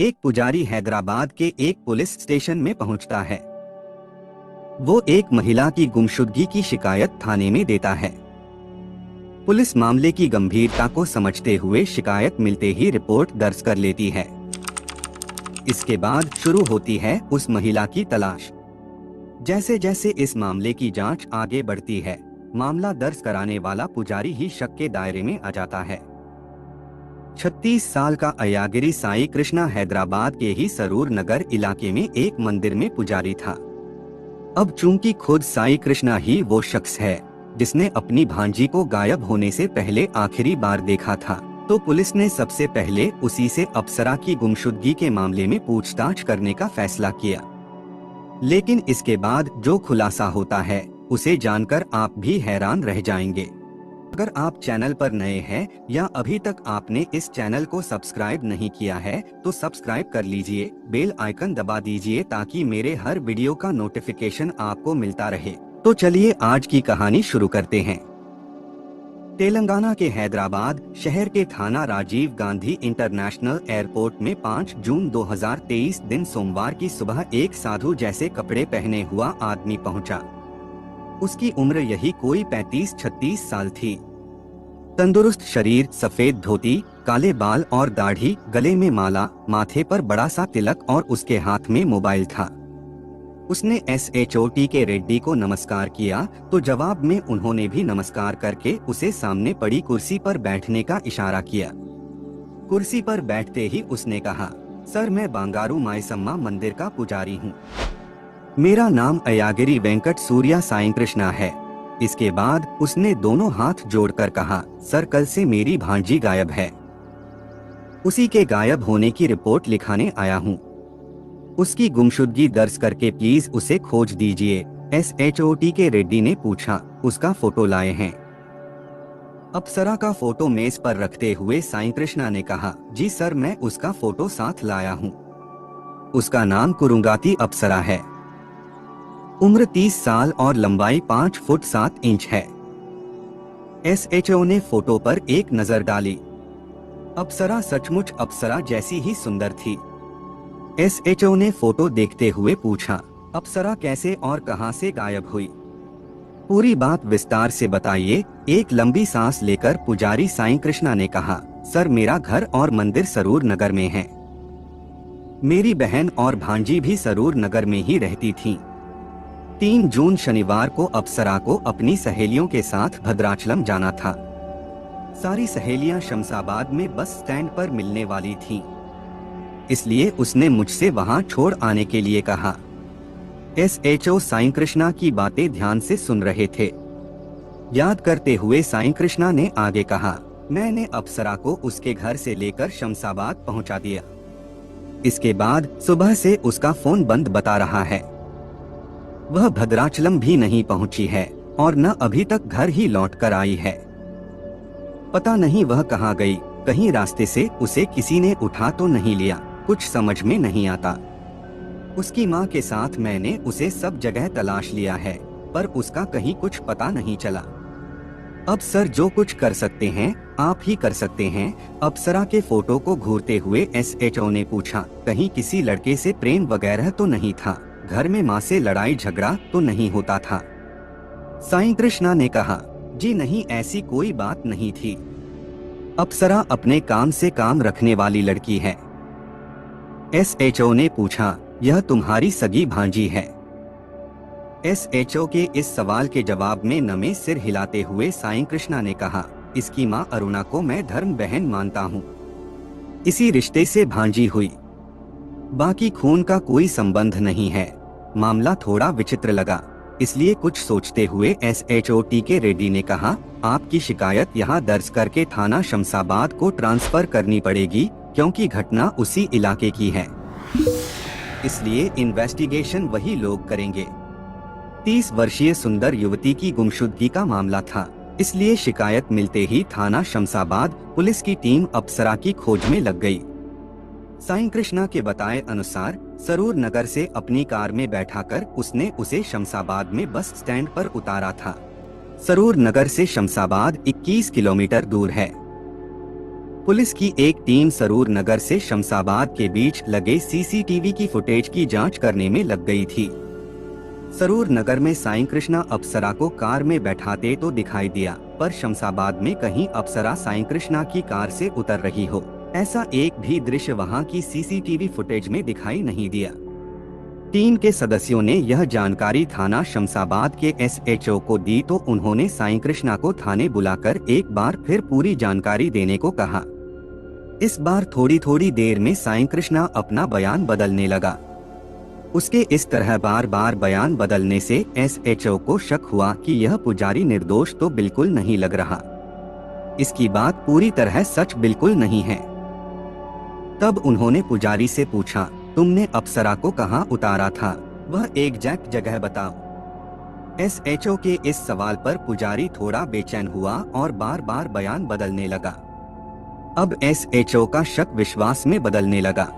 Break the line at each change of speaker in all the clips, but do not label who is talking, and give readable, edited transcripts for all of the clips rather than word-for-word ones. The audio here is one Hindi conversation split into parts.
एक पुजारी हैदराबाद के एक पुलिस स्टेशन में पहुंचता है। वो एक महिला की गुमशुदगी की शिकायत थाने में देता है। पुलिस मामले की गंभीरता को समझते हुए शिकायत मिलते ही रिपोर्ट दर्ज कर लेती है। इसके बाद शुरू होती है उस महिला की तलाश। जैसे जैसे इस मामले की जांच आगे बढ़ती है, मामला दर्ज कराने वाला पुजारी ही शक के दायरे में आ जाता है। 36 साल का अयागिरी साई कृष्णा हैदराबाद के ही सरूर नगर इलाके में एक मंदिर में पुजारी था। अब चूंकि खुद साई कृष्णा ही वो शख्स है जिसने अपनी भांजी को गायब होने से पहले आखिरी बार देखा था, तो पुलिस ने सबसे पहले उसी से अप्सरा की गुमशुदगी के मामले में पूछताछ करने का फैसला किया। लेकिन इसके बाद जो खुलासा होता है उसे जानकर आप भी हैरान रह जाएंगे। अगर आप चैनल पर नए हैं या अभी तक आपने इस चैनल को सब्सक्राइब नहीं किया है तो सब्सक्राइब कर लीजिए, बेल आइकन दबा दीजिए ताकि मेरे हर वीडियो का नोटिफिकेशन आपको मिलता रहे। तो चलिए आज की कहानी शुरू करते हैं। तेलंगाना के हैदराबाद शहर के थाना राजीव गांधी इंटरनेशनल एयरपोर्ट में 5 जून 2023 दिन सोमवार की सुबह एक साधु जैसे कपड़े पहने हुआ आदमी पहुंचा। उसकी उम्र यही कोई 35-36 साल थी। तंदुरुस्त शरीर, सफेद धोती, काले बाल और दाढ़ी, गले में माला, माथे पर बड़ा सा तिलक और उसके हाथ में मोबाइल था। उसने SHOT के रेड्डी को नमस्कार किया तो जवाब में उन्होंने भी नमस्कार करके उसे सामने पड़ी कुर्सी पर बैठने का इशारा किया। कुर्सी पर बैठते ही उसने कहा, सर मैं बांगारू मायसम्मा मंदिर का पुजारी हूँ। मेरा नाम अयागिरी वेंकट सूर्या साई कृष्णा है। इसके बाद उसने दोनों हाथ जोड़कर कहा, सर कल से मेरी भांजी गायब है। उसी के गायब होने की रिपोर्ट लिखाने आया हूँ। उसकी गुमशुदगी दर्ज करके प्लीज उसे खोज दीजिए। SHOT के रेड्डी ने पूछा, उसका फोटो लाए हैं? अप्सरा का फोटो मेज पर रखते हुए साई कृष्णा ने कहा, जी सर मैं उसका फोटो साथ लाया हूँ। उसका नाम कुरुंगाती अप्सरा है। उम्र 30 साल और लंबाई 5 फुट 7 इंच है। SHO ने फोटो पर एक नजर डाली। अप्सरा सचमुच अप्सरा जैसी ही सुंदर थी। SHO ने फोटो देखते हुए पूछा, अप्सरा कैसे और कहां से गायब हुई? पूरी बात विस्तार से बताइए। एक लंबी सांस लेकर पुजारी साई कृष्णा ने कहा, सर मेरा घर और मंदिर सरूर नगर में है। मेरी बहन और भांजी भी सरूर नगर में ही रहती थीं। 3 जून शनिवार को अप्सरा को अपनी सहेलियों के साथ भद्राचलम जाना था। सारी सहेलियां शमशाबाद में बस स्टैंड पर मिलने वाली थीं। इसलिए उसने मुझसे वहां छोड़ आने के लिए कहा। SHO साई कृष्णा की बातें ध्यान से सुन रहे थे। याद करते हुए साई कृष्णा ने आगे कहा, मैंने अप्सरा को उसके घर से लेकर शमशाबाद पहुंचा दिया। इसके बाद सुबह से उसका फोन बंद बता रहा है। वह भद्राचलम भी नहीं पहुंची है और न अभी तक घर ही लौट कर आई है। पता नहीं वह कहाँ गई। कहीं रास्ते से उसे किसी ने उठा तो नहीं लिया, कुछ समझ में नहीं आता। उसकी माँ के साथ मैंने उसे सब जगह तलाश लिया है पर उसका कहीं कुछ पता नहीं चला। अब सर जो कुछ कर सकते हैं आप ही कर सकते हैं। अप्सरा के फोटो को घूरते हुए SHO ने पूछा, कहीं किसी लड़के से प्रेम वगैरह तो नहीं था? घर में माँ से लड़ाई झगड़ा तो नहीं होता था? साई कृष्णा ने कहा, जी नहीं ऐसी कोई बात नहीं थी। अप्सरा अपने काम से काम रखने वाली लड़की है। SHO ने पूछा, यह तुम्हारी सगी भांजी है? SHO के इस सवाल के जवाब में नमे सिर हिलाते हुए साई कृष्णा ने कहा, इसकी माँ अरुणा को मैं धर्म बहन मानता हूँ। इसी रिश्ते से भांजी हुई, बाकी खून का कोई संबंध नहीं है। मामला थोड़ा विचित्र लगा, इसलिए कुछ सोचते हुए SHOT के रेड्डी ने कहा, आपकी शिकायत यहाँ दर्ज करके थाना शमशाबाद को ट्रांसफर करनी पड़ेगी क्योंकि घटना उसी इलाके की है, इसलिए इन्वेस्टिगेशन वही लोग करेंगे। 30 वर्षीय सुंदर युवती की गुमशुदगी का मामला था, इसलिए शिकायत मिलते ही थाना शमशाबाद पुलिस की टीम अप्सरा की खोज में लग गई। साई कृष्णा के बताए अनुसार सरूर नगर से अपनी कार में बैठाकर उसने उसे शमशाबाद में बस स्टैंड पर उतारा था। सरूर नगर से शमशाबाद 21 किलोमीटर दूर है। पुलिस की एक टीम सरूर नगर से शमशाबाद के बीच लगे सीसीटीवी की फुटेज की जांच करने में लग गई थी। सरूर नगर में साईं कृष्णा अप्सरा को कार में बैठाते तो दिखाई दिया, पर शमशाबाद में कहीं अप्सरा साईं कृष्णा की कार से उतर रही हो, ऐसा एक भी दृश्य वहां की सीसीटीवी फुटेज में दिखाई नहीं दिया। टीम के सदस्यों ने यह जानकारी थाना शमशाबाद के एसएचओ को दी तो उन्होंने साईं कृष्णा को थाने बुलाकर एक बार फिर पूरी जानकारी देने को कहा। इस बार थोड़ी थोड़ी देर में साईं कृष्णा अपना बयान बदलने लगा। उसके इस तरह बार बार बयान बदलने से एसएचओ को शक हुआ कि यह पुजारी निर्दोष तो बिल्कुल नहीं लग रहा, इसकी बात पूरी तरह सच बिल्कुल नहीं है। तब उन्होंने पुजारी से पूछा, तुमने अप्सरा को कहाँ उतारा था, वह एग्जैक्ट जगह बताओ। एसएचओ के इस सवाल पर पुजारी थोड़ा बेचैन हुआ और बार बार बयान बदलने लगा। अब एसएचओ का शक विश्वास में बदलने लगा।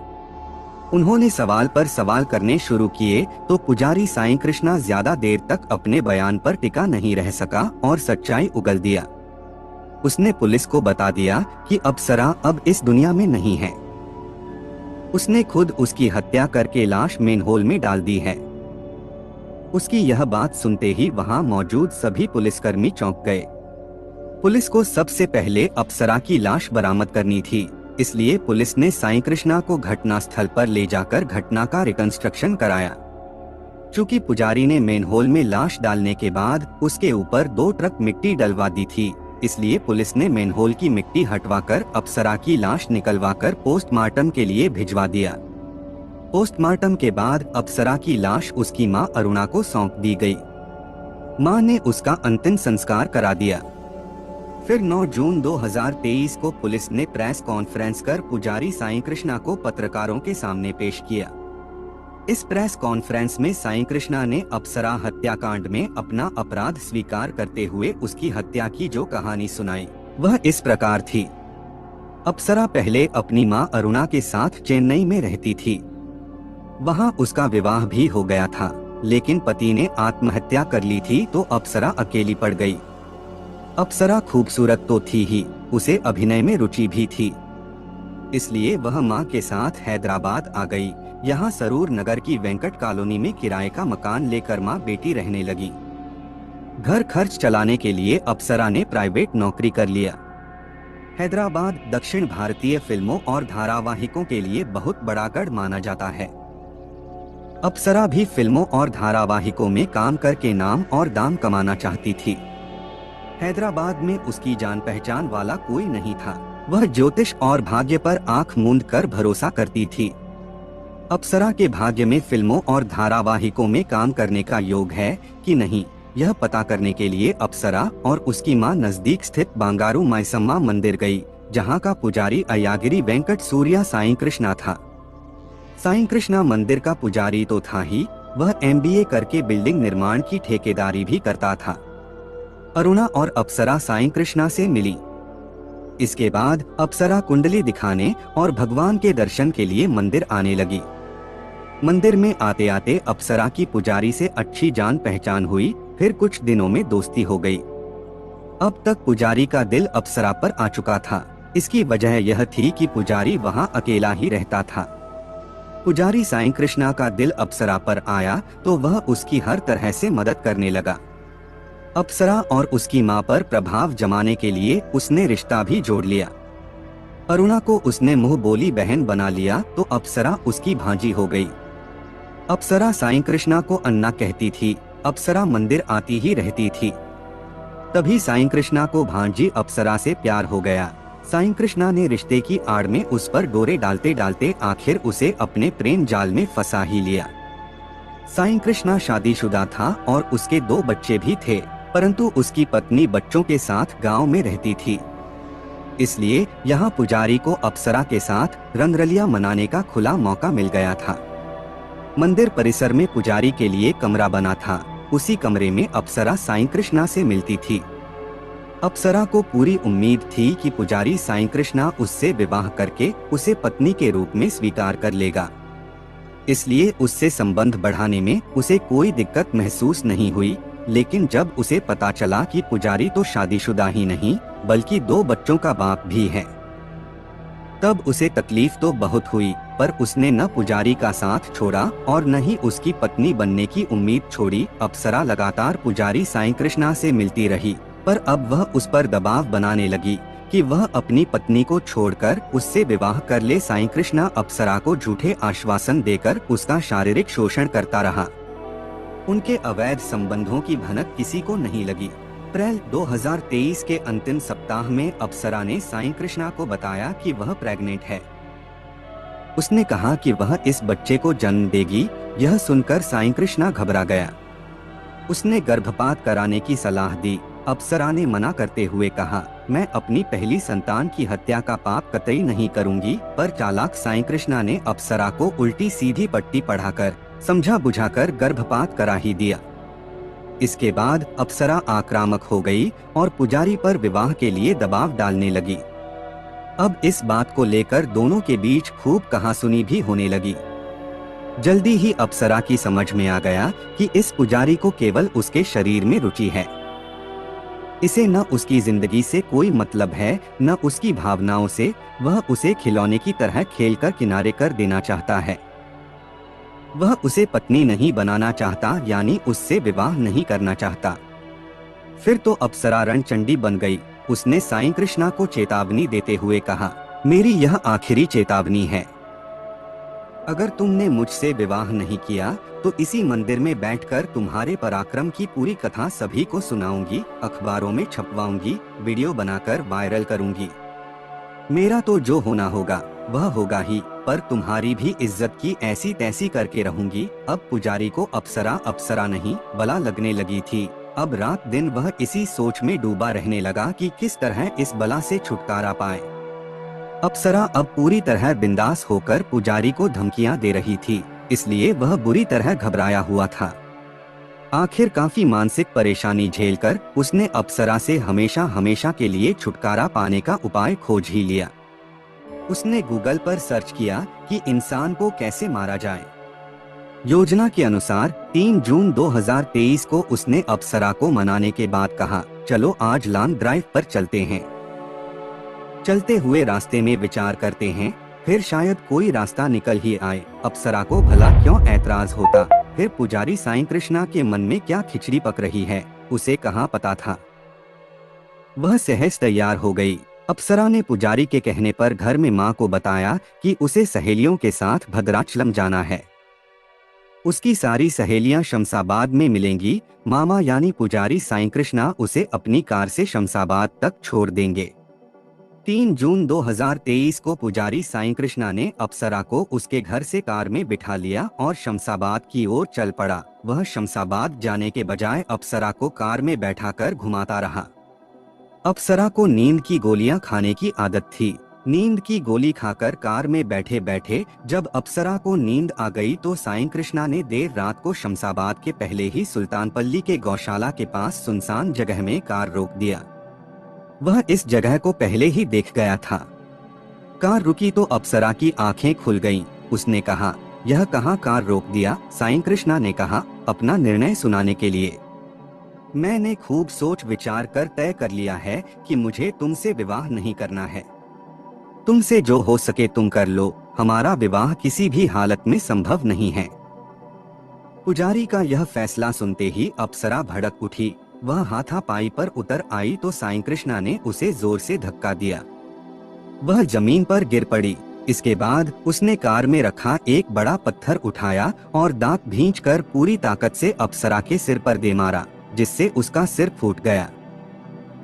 उन्होंने सवाल पर सवाल करने शुरू किए तो पुजारी साईं कृष्णा ज्यादा देर तक अपने बयान पर टिका नहीं रह सका और सच्चाई उगल दिया। उसने पुलिस को बता दिया कि अप्सरा अब इस दुनिया में नहीं है। उसने खुद उसकी हत्या करके लाश मेनहोल में डाल दी है। उसकी यह बात सुनते ही वहां मौजूद सभी पुलिसकर्मी चौंक गए। पुलिस को सबसे पहले अप्सरा की लाश बरामद करनी थी, इसलिए पुलिस ने साईं कृष्णा को घटनास्थल पर ले जाकर घटना का रिकंस्ट्रक्शन कराया। चूंकि पुजारी ने मेनहोल में लाश डालने के बाद उसके ऊपर 2 ट्रक मिट्टी डलवा दी थी, इसलिए पुलिस ने मेनहोल की मिट्टी हटवाकर अप्सरा की लाश निकलवाकर पोस्टमार्टम के लिए भिजवा दिया। पोस्टमार्टम के बाद अप्सरा की लाश उसकी मां अरुणा को सौंप दी गई। मां ने उसका अंतिम संस्कार करा दिया। फिर 9 जून 2023 को पुलिस ने प्रेस कॉन्फ्रेंस कर पुजारी साईं कृष्णा को पत्रकारों के सामने पेश किया। इस प्रेस कॉन्फ्रेंस में साईं कृष्णा ने अप्सरा हत्याकांड में अपना अपराध स्वीकार करते हुए उसकी हत्या की जो कहानी सुनाई वह इस प्रकार थी। अप्सरा पहले अपनी मां अरुणा के साथ चेन्नई में रहती थी। वहां उसका विवाह भी हो गया था, लेकिन पति ने आत्महत्या कर ली थी तो अप्सरा अकेली पड़ गई। अप्सरा खूबसूरत तो थी ही, उसे अभिनय में रुचि भी थी, इसलिए वह मां के साथ हैदराबाद आ गई। यहाँ सरूर नगर की वेंकट कॉलोनी में किराए का मकान लेकर मां बेटी रहने लगी। घर खर्च चलाने के लिए अप्सरा ने प्राइवेट नौकरी कर लिया। हैदराबाद दक्षिण भारतीय फिल्मों और धारावाहिकों के लिए बहुत बड़ा गढ़ माना जाता है। अप्सरा भी फिल्मों और धारावाहिकों में काम करके नाम और दाम कमाना चाहती थी। हैदराबाद में उसकी जान पहचान वाला कोई नहीं था। वह ज्योतिष और भाग्य पर आंख मूंद कर भरोसा करती थी। अप्सरा के भाग्य में फिल्मों और धारावाहिकों में काम करने का योग है कि नहीं, यह पता करने के लिए अप्सरा और उसकी मां नजदीक स्थित बांगारू मायसम्मा मंदिर गई, जहां का पुजारी अयागिरी वेंकट सूर्या साईं कृष्णा था। साईं कृष्णा मंदिर का पुजारी तो था ही, वह MBA करके बिल्डिंग निर्माण की ठेकेदारी भी करता था। अरुणा और अप्सरा साईं कृष्णा से मिली। इसके बाद अप्सरा कुंडली दिखाने और भगवान के दर्शन के लिए मंदिर आने लगी। मंदिर में आते आते अप्सरा की पुजारी से अच्छी जान पहचान हुई, फिर कुछ दिनों में दोस्ती हो गई। अब तक पुजारी का दिल अप्सरा पर आ चुका था। इसकी वजह यह थी कि पुजारी वहां अकेला ही रहता था। पुजारी साईं कृष्णा का दिल अप्सरा पर आया तो वह उसकी हर तरह से मदद करने लगा। अप्सरा और उसकी मां पर प्रभाव जमाने के लिए उसने रिश्ता भी जोड़ लिया। अरुणा को उसने मुंह बोली बहन बना लिया तो अप्सरा उसकी भांजी हो गई। अप्सरा साईं कृष्णा को अन्ना कहती थी। अप्सरा मंदिर आती ही रहती थी। तभी साईं कृष्णा को भांजी अप्सरा से प्यार हो गया। साईं कृष्णा ने रिश्ते की आड़ में उस पर डोरे डालते डालते आखिर उसे अपने प्रेम जाल में फंसा ही लिया। साईं कृष्णा शादीशुदा था और उसके 2 बच्चे भी थे, परंतु उसकी पत्नी बच्चों के साथ गांव में रहती थी। इसलिए यहाँ पुजारी को अप्सरा के साथ रंगरलिया मनाने का खुला मौका मिल गया था। मंदिर परिसर में पुजारी के लिए कमरा बना था। उसी कमरे में अप्सरा साईं कृष्णा से मिलती थी। अप्सरा को पूरी उम्मीद थी कि पुजारी साईं कृष्णा उससे विवाह करके उसे पत्नी के रूप में स्वीकार कर लेगा, इसलिए उससे संबंध बढ़ाने में उसे कोई दिक्कत महसूस नहीं हुई। लेकिन जब उसे पता चला कि पुजारी तो शादीशुदा ही नहीं बल्कि 2 बच्चों का बाप भी है, तब उसे तकलीफ तो बहुत हुई, पर उसने न पुजारी का साथ छोड़ा और न ही उसकी पत्नी बनने की उम्मीद छोड़ी। अप्सरा लगातार पुजारी साईं कृष्णा से मिलती रही, पर अब वह उस पर दबाव बनाने लगी कि वह अपनी पत्नी को छोड़कर उससे विवाह कर ले। साईं कृष्णा अप्सरा को झूठे आश्वासन देकर उसका शारीरिक शोषण करता रहा। उनके अवैध संबंधों की भनक किसी को नहीं लगी। अप्रैल 2023 के अंतिम सप्ताह में अप्सरा ने साईं कृष्णा को बताया कि वह प्रेग्नेंट है। उसने कहा कि वह इस बच्चे को जन्म देगी। यह सुनकर साईं कृष्णा घबरा गया। उसने गर्भपात कराने की सलाह दी। अप्सरा ने मना करते हुए कहा, मैं अपनी पहली संतान की हत्या का पाप कतई नहीं करूंगी। पर चालाक साईं कृष्णा ने अप्सरा को उल्टी सीधी पट्टी पढ़ाकर समझा बुझाकर गर्भपात करा ही दिया। इसके बाद अप्सरा आक्रामक हो गई और पुजारी पर विवाह के लिए दबाव डालने लगी। अब इस बात को लेकर दोनों के बीच खूब कहासुनी भी होने लगी। जल्दी ही अप्सरा की समझ में आ गया कि इस पुजारी को केवल उसके शरीर में रुचि है। इसे न उसकी जिंदगी से कोई मतलब है, न उसकी भावनाओं से। वह उसे खिलौने की तरह खेलकर किनारे कर देना चाहता है। वह उसे पत्नी नहीं बनाना चाहता, यानी उससे विवाह नहीं करना चाहता। फिर तो अप्सरा रणचंडी बन गई। उसने साईं कृष्णा को चेतावनी देते हुए कहा, मेरी यह आखिरी चेतावनी है। अगर तुमने मुझसे विवाह नहीं किया तो इसी मंदिर में बैठकर तुम्हारे पराक्रम की पूरी कथा सभी को सुनाऊंगी, अखबारों में छपवाऊंगी, वीडियो बनाकर वायरल करूंगी। मेरा तो जो होना होगा वह होगा ही, पर तुम्हारी भी इज्जत की ऐसी तैसी करके रहूंगी। अब पुजारी को अप्सरा अप्सरा नहीं बला लगने लगी थी। अब रात दिन वह इसी सोच में डूबा रहने लगा कि किस तरह इस बला से छुटकारा पाए। अप्सरा अब पूरी तरह बिंदास होकर पुजारी को धमकियां दे रही थी, इसलिए वह बुरी तरह घबराया हुआ था। आखिर काफी मानसिक परेशानी झेलकर उसने अप्सरा से हमेशा हमेशा के लिए छुटकारा पाने का उपाय खोज ही लिया। उसने गूगल पर सर्च किया कि इंसान को कैसे मारा जाए। योजना के अनुसार 3 जून 2023 को उसने अप्सरा को मनाने के बाद कहा, चलो आज लॉन्ग ड्राइव पर चलते हैं। चलते हुए रास्ते में विचार करते हैं, फिर शायद कोई रास्ता निकल ही आए। अप्सरा को भला क्यों ऐतराज होता। फिर पुजारी साईं कृष्णा के मन में क्या खिचड़ी पक रही है, उसे कहाँ पता था। वह सहज तैयार हो गई। अप्सरा ने पुजारी के कहने पर घर में माँ को बताया कि उसे सहेलियों के साथ भद्राचलम जाना है। उसकी सारी सहेलियां शमशाबाद में मिलेंगी। मामा यानी पुजारी साईं कृष्णा उसे अपनी कार से शमशाबाद तक छोड़ देंगे। 3 जून 2023 को पुजारी साईं कृष्णा ने अप्सरा को उसके घर से कार में बिठा लिया और शमशाबाद की ओर चल पड़ा। वह शमशाबाद जाने के बजाय अप्सरा को कार में बैठाकर घुमाता रहा। अप्सरा को नींद की गोलियां खाने की आदत थी। नींद की गोली खाकर कार में बैठे बैठे जब अप्सरा को नींद आ गई तो साईं कृष्णा ने देर रात को शमशाबाद के पहले ही सुल्तानपल्ली के गौशाला के पास सुनसान जगह में कार रोक दिया। वह इस जगह को पहले ही देख गया था। कार रुकी तो अप्सरा की आंखें खुल गईं। उसने कहा, यह कहाँ कार रोक दिया? साईं कृष्णा ने कहा, अपना निर्णय सुनाने के लिए। मैंने खूब सोच विचार कर तय कर लिया है कि मुझे तुमसे विवाह नहीं करना है। तुमसे जो हो सके तुम कर लो, हमारा विवाह किसी भी हालत में संभव नहीं है। पुजारी का यह फैसला सुनते ही अप्सरा भड़क उठी। वह हाथापाई पर उतर आई तो साईं कृष्णा ने उसे जोर से धक्का दिया। वह जमीन पर गिर पड़ी। इसके बाद उसने कार में रखा एक बड़ा पत्थर उठाया और दांत भींचकर पूरी ताकत से अप्सरा के सिर पर दे मारा, जिससे उसका सिर फूट गया।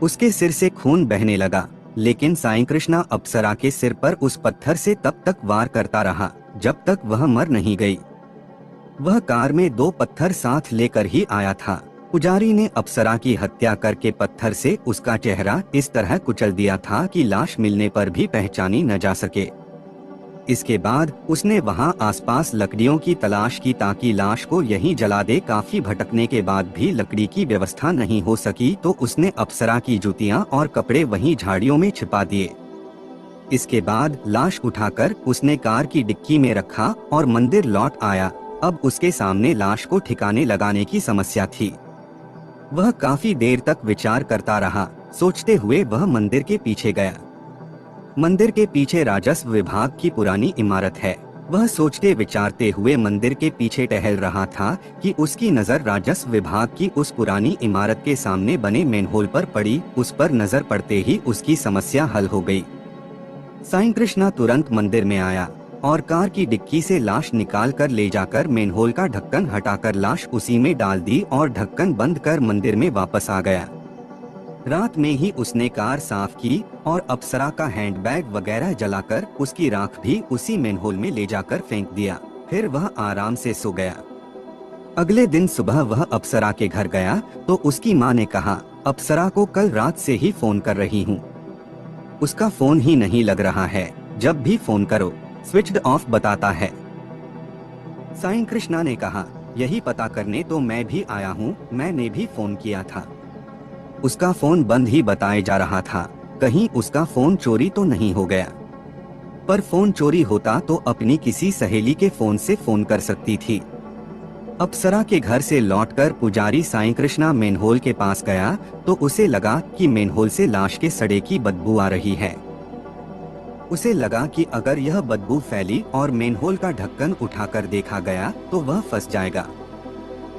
उसके सिर से खून बहने लगा, लेकिन साईं कृष्णा अप्सरा के सिर पर उस पत्थर से तब तक वार करता रहा जब तक वह मर नहीं गई। वह कार में 2 पत्थर साथ लेकर ही आया था। पुजारी ने अप्सरा की हत्या करके पत्थर से उसका चेहरा इस तरह कुचल दिया था कि लाश मिलने पर भी पहचानी न जा सके। इसके बाद उसने वहां आसपास लकड़ियों की तलाश की ताकि लाश को यहीं जला दे। काफी भटकने के बाद भी लकड़ी की व्यवस्था नहीं हो सकी तो उसने अप्सरा की जूतियां और कपड़े वहीं झाड़ियों में छिपा दिए। इसके बाद लाश उठाकर उसने कार की डिक्की में रखा और मंदिर लौट आया। अब उसके सामने लाश को ठिकाने लगाने की समस्या थी। वह काफी देर तक विचार करता रहा। सोचते हुए वह मंदिर के पीछे गया। मंदिर के पीछे राजस्व विभाग की पुरानी इमारत है। वह सोचते विचारते हुए मंदिर के पीछे टहल रहा था कि उसकी नजर राजस्व विभाग की उस पुरानी इमारत के सामने बने मेनहोल पर पड़ी। उस पर नजर पड़ते ही उसकी समस्या हल हो गई। साईं कृष्णा तुरंत मंदिर में आया और कार की डिक्की से लाश निकाल कर ले जाकर मेनहोल का ढक्कन हटाकर लाश उसी में डाल दी और ढक्कन बंद कर मंदिर में वापस आ गया। रात में ही उसने कार साफ की और अप्सरा का हैंडबैग वगैरह जलाकर उसकी राख भी उसी मेनहोल में ले जाकर फेंक दिया। फिर वह आराम से सो गया। अगले दिन सुबह वह अप्सरा के घर गया तो उसकी माँ ने कहा, अप्सरा को कल रात से ही फोन कर रही हूँ, उसका फोन ही नहीं लग रहा है, जब भी फोन करो स्विच्ड ऑफ बताता है। साईं कृष्णा ने कहा, यही पता करने तो मैं भी आया हूँ, मैंने भी फोन किया था, उसका फोन बंद ही बताए जा रहा था, कहीं उसका फोन चोरी तो नहीं हो गया। पर फोन चोरी होता तो अपनी किसी सहेली के फोन से फोन कर सकती थी। अप्सरा के घर से लौटकर पुजारी साईं कृष्णा मेनहोल के पास गया तो उसे लगा कि मेनहोल से लाश के सड़े की बदबू आ रही है। उसे लगा कि अगर यह बदबू फैली और मेनहोल का ढक्कन उठाकर देखा गया तो वह फंस जाएगा।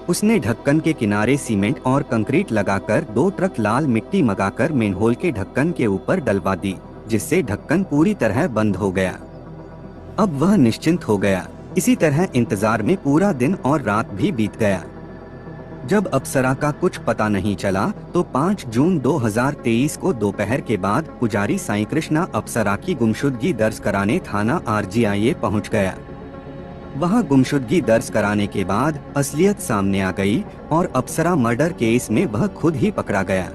उसने ढक्कन के किनारे सीमेंट और कंक्रीट लगाकर 2 ट्रक लाल मिट्टी मंगाकर मेनहोल के ढक्कन के ऊपर डलवा दी, जिससे ढक्कन पूरी तरह बंद हो गया। अब वह निश्चिंत हो गया। इसी तरह इंतजार में पूरा दिन और रात भी बीत गया। जब अप्सरा का कुछ पता नहीं चला तो 5 जून 2023 को दोपहर के बाद पुजारी साईं कृष्णा अप्सरा की गुमशुदगी दर्ज कराने थाना RGIA पहुंच गया। वहां गुमशुदगी दर्ज कराने के बाद असलियत सामने आ गई और अप्सरा मर्डर केस में वह खुद ही पकड़ा गया।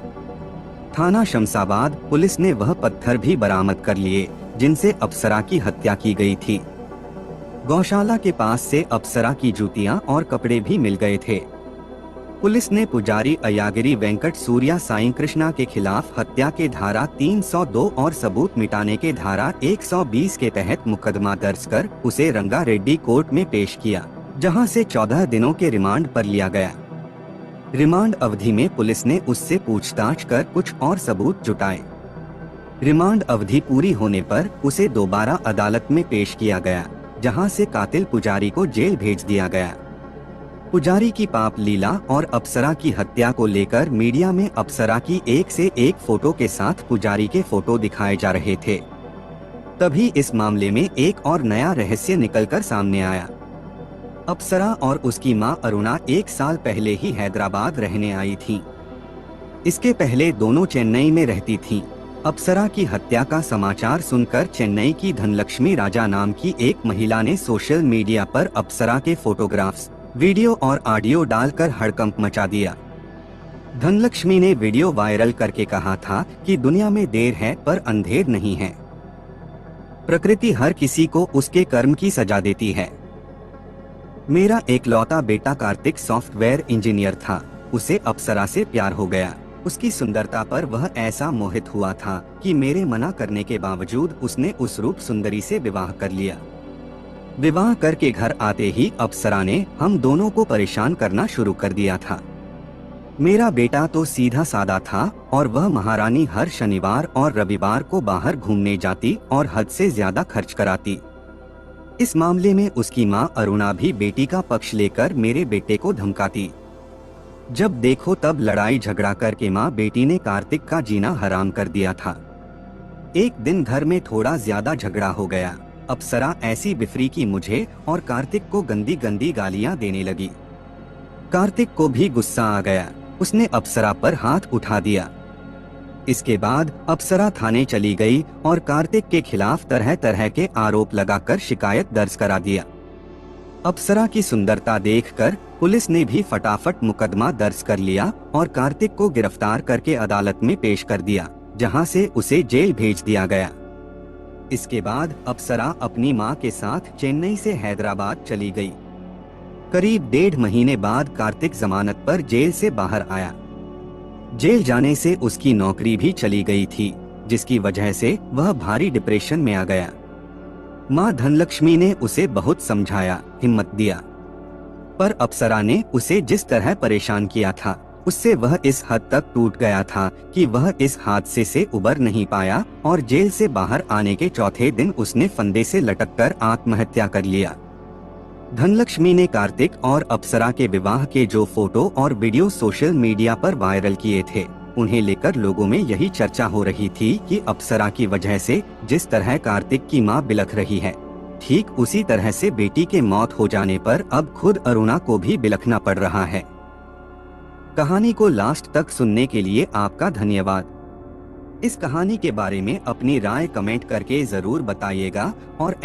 थाना शमशाबाद पुलिस ने वह पत्थर भी बरामद कर लिए जिनसे अप्सरा की हत्या की गई थी। गौशाला के पास से अप्सरा की जूतियां और कपड़े भी मिल गए थे। पुलिस ने पुजारी अयागिरी वेंकट सूर्या साईं कृष्णा के खिलाफ हत्या के धारा 302 और सबूत मिटाने के धारा 120 के तहत मुकदमा दर्ज कर उसे रंगा रेड्डी कोर्ट में पेश किया, जहां से 14 दिनों के रिमांड पर लिया गया। रिमांड अवधि में पुलिस ने उससे पूछताछ कर कुछ और सबूत जुटाए। रिमांड अवधि पूरी होने पर उसे दोबारा अदालत में पेश किया गया, जहां से कातिल पुजारी को जेल भेज दिया गया। पुजारी की पाप लीला और अप्सरा की हत्या को लेकर मीडिया में अप्सरा की एक से एक फोटो के साथ पुजारी के फोटो दिखाए जा रहे थे। तभी इस मामले में एक और नया रहस्य निकलकर सामने आया। अप्सरा और उसकी मां अरुणा 1 साल पहले ही हैदराबाद रहने आई थी। इसके पहले दोनों चेन्नई में रहती थीं। अप्सरा की हत्या का समाचार सुनकर चेन्नई की धनलक्ष्मी राजा नाम की एक महिला ने सोशल मीडिया पर अप्सरा के फोटोग्राफ्स, वीडियो और ऑडियो डालकर हड़कंप मचा दिया। धनलक्ष्मी ने वीडियो वायरल करके कहा था कि दुनिया में देर है पर अंधेर नहीं है। प्रकृति हर किसी को उसके कर्म की सजा देती है। मेरा एकलौता बेटा कार्तिक सॉफ्टवेयर इंजीनियर था। उसे अप्सरा से प्यार हो गया। उसकी सुंदरता पर वह ऐसा मोहित हुआ था कि मेरे मना करने के बावजूद उसने उस रूप सुंदरी से विवाह कर लिया। विवाह करके घर आते ही अप्सरा ने हम दोनों को परेशान करना शुरू कर दिया था। मेरा बेटा तो सीधा सादा था और वह महारानी हर शनिवार और रविवार को बाहर घूमने जाती और हद से ज्यादा खर्च कराती। इस मामले में उसकी मां अरुणा भी बेटी का पक्ष लेकर मेरे बेटे को धमकाती। जब देखो तब लड़ाई झगड़ा करके मां बेटी ने कार्तिक का जीना हराम कर दिया था। एक दिन घर में थोड़ा ज्यादा झगड़ा हो गया। अप्सरा ऐसी बिफरी की मुझे और कार्तिक को गंदी गंदी गालियां देने लगी। कार्तिक को भी गुस्सा आ गया। उसने अप्सरा पर हाथ उठा दिया। इसके बाद अप्सरा थाने चली गई और कार्तिक के खिलाफ तरह तरह के आरोप लगाकर शिकायत दर्ज करा दिया। अप्सरा की सुंदरता देखकर पुलिस ने भी फटाफट मुकदमा दर्ज कर लिया और कार्तिक को गिरफ्तार करके अदालत में पेश कर दिया, जहां से उसे जेल भेज दिया गया। इसके बाद अप्सरा अपनी मां के साथ चेन्नई से हैदराबाद चली गई। करीब 1.5 महीने बाद कार्तिक जमानत पर जेल से बाहर आया। जेल जाने से उसकी नौकरी भी चली गई थी, जिसकी वजह से वह भारी डिप्रेशन में आ गया। मां धनलक्ष्मी ने उसे बहुत समझाया, हिम्मत दिया, पर अप्सरा ने उसे जिस तरह परेशान किया था उससे वह इस हद तक टूट गया था कि वह इस हादसे से उबर नहीं पाया और जेल से बाहर आने के चौथे दिन उसने फंदे से लटककर आत्महत्या कर लिया। धनलक्ष्मी ने कार्तिक और अप्सरा के विवाह के जो फोटो और वीडियो सोशल मीडिया पर वायरल किए थे, उन्हें लेकर लोगों में यही चर्चा हो रही थी कि अप्सरा की वजह से जिस तरह कार्तिक की मां बिलख रही है, ठीक उसी तरह से बेटी के मौत हो जाने पर अब खुद अरुणा को भी बिलखना पड़ रहा है। कहानी को लास्ट तक सुनने के लिए आपका धन्यवाद। इस कहानी के बारे में अपनी राय कमेंट करके जरूर बताइएगा और